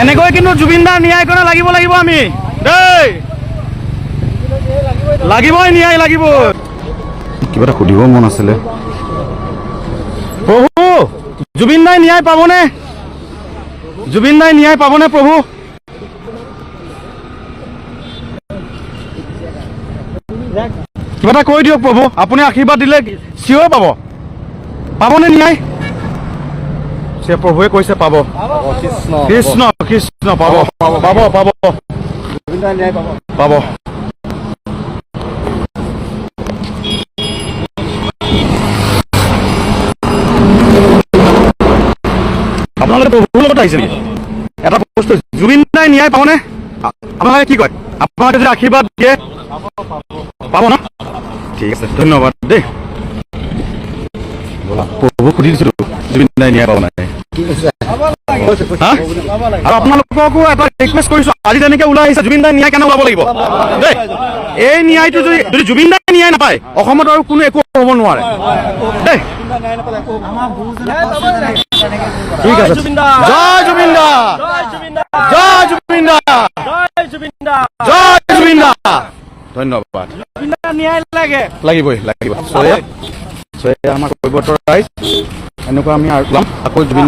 এনেকৈ কিন্তু জুবিন দাৰ ন্যায় কৰা লাগিব আমি দেই লাগিবই ন্যায় লাগিব কিবা এটা সুধিব মন আছিলে প্ৰভু জুবিন দাই ন্যায় পাবনে প্ৰভু কিবা এটা কৈ দিয়ক প্ৰভু আপুনি আশীৰ্বাদ দিলে চিঞৰ পাবনে ন্যায় প্ৰভুৱে কৈছে পাব কৃষ্ণ কৃষ্ণ পাব আপোনালোকে প্ৰভুৰ লগত আহিছে নেকি এটা বস্তু জুবিন দাই ন্যায় পাবনে আপোনালোকে কি কয় আপোনালোকে যদি আশীৰ্বাদ দিয়ে পাব ন ঠিক আছে ধন্যবাদ দেই প্ৰভু সুধি দিছিলো জুবিন দাই ন্যায় পাব নাই আৰু আপোনালোককো এটা ৰিকুৱেষ্ট কৰিছো আজি যেনেকে ওলাই আহিছে জুবিন দাই ন্যায় কেনে ওলাব লাগিব দেই এই ন্যায়টো যদি জুবিন দাই ন্যায় নাপায় অসমত আৰু কোনো একো হ'ব নোৱাৰে দেই ঠিক আছে জয় জুবিন দা জয় জুবিন দা জয় জুবিন দা ধন্যবাদ ন্যায় লাগিবই লাগিব আমাৰ কৈবৰ্তৰ ৰাইজ এনেকুৱা আমি আৰু আকৌ জুবিন